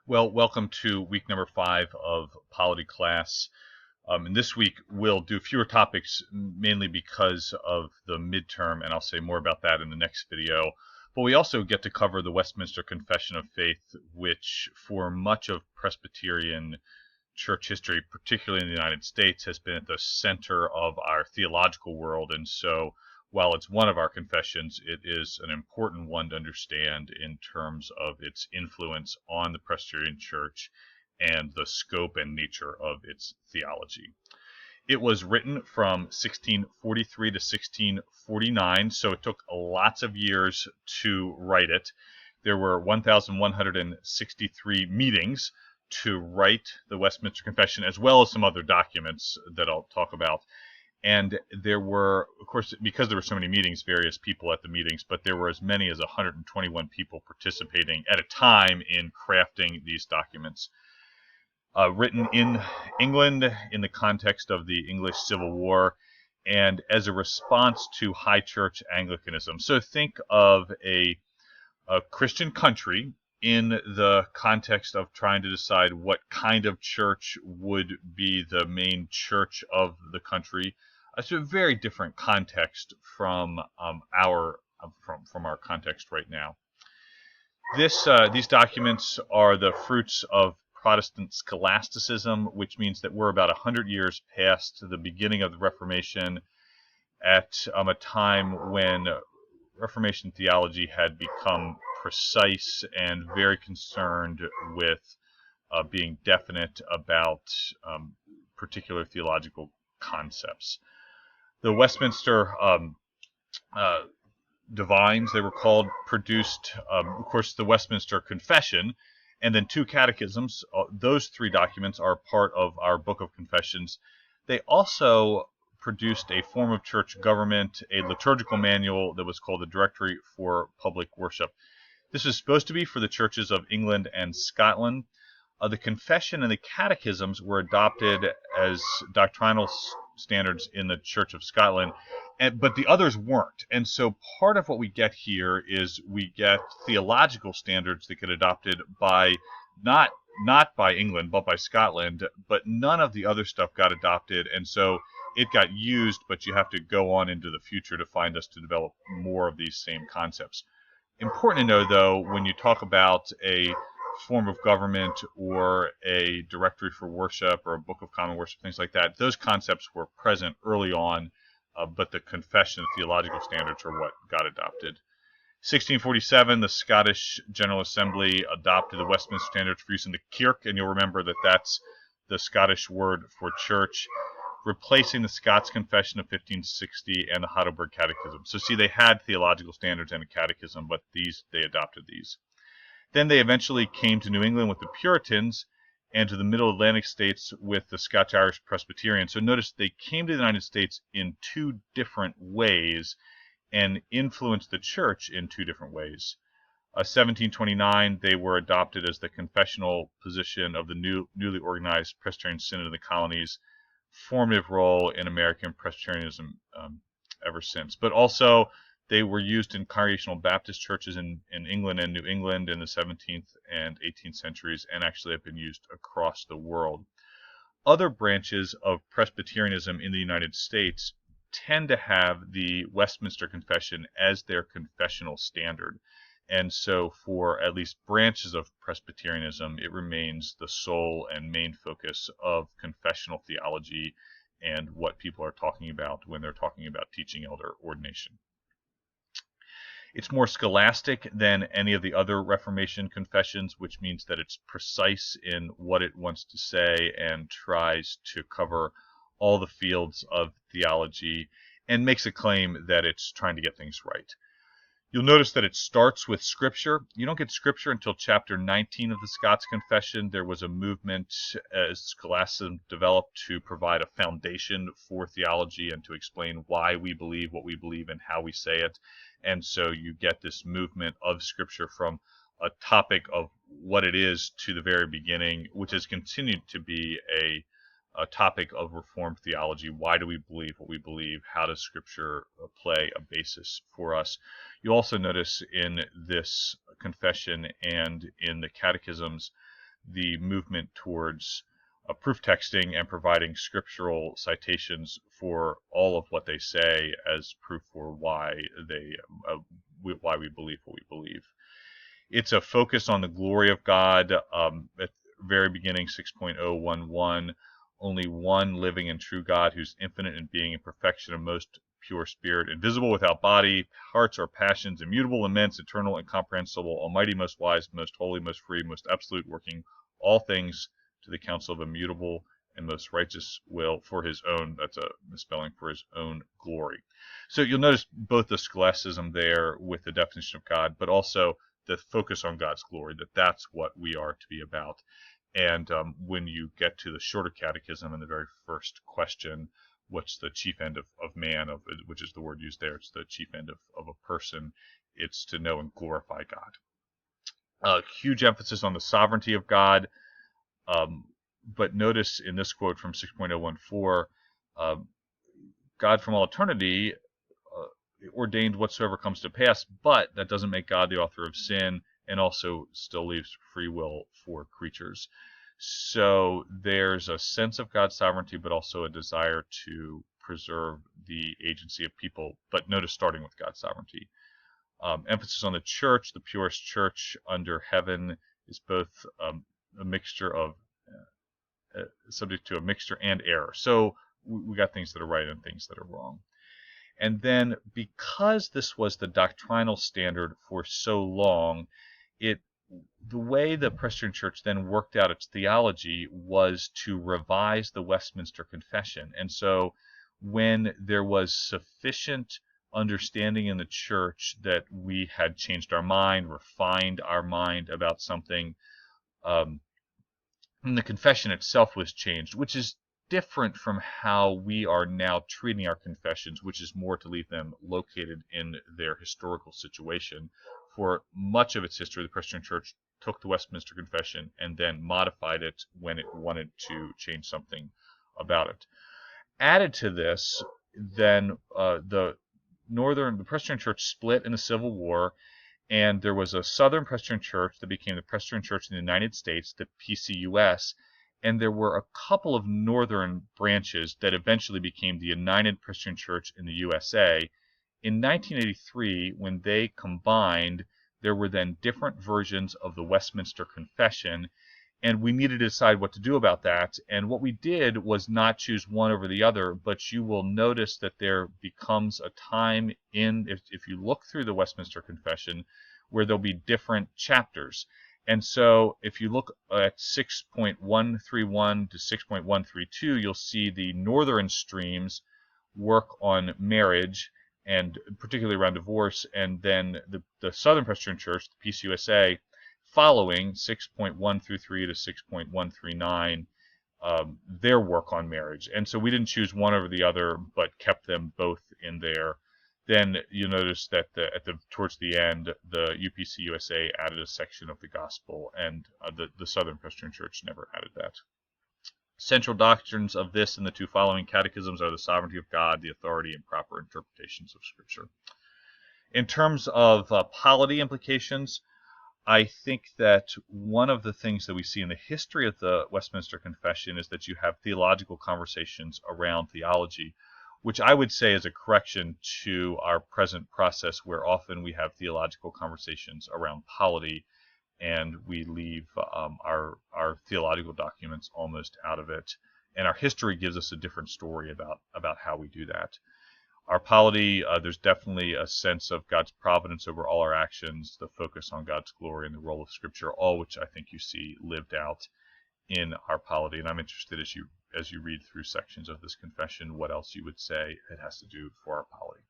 Well, welcome to week number 5 of Polity class. And this week we'll do fewer topics, mainly because of the midterm, and I'll say more about that in the next video. But we also get to cover the Westminster Confession of Faith, which for much of Presbyterian church history, particularly in the United States, has been at the center of our theological world. And so while it's one of our confessions, it is an important one to understand in terms of its influence on the Presbyterian Church and the scope and nature of its theology. It was written from 1643 to 1649, so it took lots of years to write it. There were 1,163 meetings to write the Westminster Confession, as well as some other documents that I'll talk about. And there were, of course, because there were so many meetings, various people at the meetings, but there were as many as 121 people participating at a time in crafting these documents. Written in England in the context of the English Civil War and as a response to high church Anglicanism. So think of a Christian country in the context of trying to decide what kind of church would be the main church of the country. It's a very different context from our context right now. These documents are the fruits of Protestant scholasticism, which means that we're about 100 years past the beginning of the Reformation, at a time when Reformation theology had become precise and very concerned with being definite about particular theological concepts. The Westminster Divines, they were called, produced, of course, the Westminster Confession, and then 2 catechisms. Those 3 documents are part of our Book of Confessions. They also produced a form of church government, a liturgical manual that was called the Directory for Public Worship. This is supposed to be for the churches of England and Scotland. The confession and the catechisms were adopted as doctrinal standards in the Church of Scotland, but the others weren't. And so part of what we get here is we get theological standards that get adopted by not by England, but by Scotland, but none of the other stuff got adopted, and so it got used, but you have to go on into the future to find us to develop more of these same concepts. Important to know, though, when you talk about a form of government or a directory for worship or a book of common worship, things like that, those concepts were present early on, but the confession, the theological standards, are what got adopted. 1647, the Scottish General Assembly adopted the Westminster Standards for use in the Kirk, and you'll remember that that's the Scottish word for church, replacing the Scots Confession of 1560 and the Heidelberg Catechism. So see, they had theological standards and a catechism, but they adopted these. Then they eventually came to New England with the Puritans and to the Middle Atlantic states with the Scotch-Irish Presbyterians. So notice they came to the United States in 2 different ways and influenced the church in 2 different ways. 1729, they were adopted as the confessional position of the newly organized Presbyterian Synod of the Colonies, formative role in American Presbyterianism ever since. But also, they were used in Congregational Baptist churches in England and New England in the 17th and 18th centuries, and actually have been used across the world. Other branches of Presbyterianism in the United States tend to have the Westminster Confession as their confessional standard. And so for at least branches of Presbyterianism, it remains the sole and main focus of confessional theology and what people are talking about when they're talking about teaching elder ordination. It's more scholastic than any of the other Reformation confessions, which means that it's precise in what it wants to say and tries to cover all the fields of theology and makes a claim that it's trying to get things right. You'll notice that it starts with Scripture. You don't get Scripture until chapter 19 of the Scots Confession. There was a movement as scholasticism developed to provide a foundation for theology and to explain why we believe what we believe and how we say it. And so you get this movement of Scripture from a topic of what it is to the very beginning, which has continued to be a topic of Reformed theology. Why do we believe what we believe? How does Scripture play a basis for us? You also notice in this confession and in the catechisms the movement towards proof texting and providing scriptural citations for all of what they say as proof for why why we believe what we believe. It's a focus on the glory of God. At the very beginning, 6.011, only one living and true God, who's infinite in being and perfection of most pure spirit, invisible without body, hearts or passions, immutable, immense, eternal, incomprehensible, almighty, most wise, most holy, most free, most absolute, working all things to the counsel of immutable and most righteous will for his own, that's a misspelling, for his own glory. So you'll notice both the scholasticism there with the definition of God, but also the focus on God's glory, that's what we are to be about. And when you get to the shorter catechism in the very first question, what's the chief end of man, which is the word used there, it's the chief end of a person, it's to know and glorify God. Huge emphasis on the sovereignty of God. But notice in this quote from 6.014, God from all eternity ordained whatsoever comes to pass, but that doesn't make God the author of sin, and also still leaves free will for creatures. So there's a sense of God's sovereignty, but also a desire to preserve the agency of people, but notice starting with God's sovereignty. Emphasis on the church, the purest church under heaven, is both a mixture of subject to a mixture and error. So we got things that are right and things that are wrong. And then because this was the doctrinal standard for so long, the way the Presbyterian Church then worked out its theology was to revise the Westminster Confession. And so when there was sufficient understanding in the church that we had changed our mind, refined our mind about something, and the confession itself was changed, which is different from how we are now treating our confessions, which is more to leave them located in their historical situation. For much of its history, the Presbyterian Church took the Westminster Confession and then modified it when it wanted to change something about it. Added to this, then the Presbyterian Church split in the Civil War, and there was a Southern Presbyterian Church that became the Presbyterian Church in the United States, the PCUS, and there were a couple of northern branches that eventually became the United Presbyterian Church in the USA. In 1983, when they combined, there were then different versions of the Westminster Confession, and we needed to decide what to do about that. And what we did was not choose one over the other, but you will notice that there becomes a time if you look through the Westminster Confession, where there'll be different chapters. And so if you look at 6.131 to 6.132, you'll see the northern streams work on marriage, and particularly around divorce, and then the Southern Presbyterian Church, the PCUSA, following 6.1 through 3 to 6.139, their work on marriage. And so we didn't choose one over the other, but kept them both in there. Then you notice that towards the end, the UPC-USA added a section of the gospel, and the Southern Presbyterian Church never added that. Central doctrines of this and the two following catechisms are the sovereignty of God, the authority and proper interpretations of Scripture. In terms of polity implications, I think that one of the things that we see in the history of the Westminster Confession is that you have theological conversations around theology, which I would say is a correction to our present process, where often we have theological conversations around polity, and we leave our theological documents almost out of it. And our history gives us a different story about how we do that. Our polity, there's definitely a sense of God's providence over all our actions, the focus on God's glory and the role of Scripture, all which I think you see lived out in our polity. And I'm interested as you read through sections of this confession, what else you would say it has to do for our polity.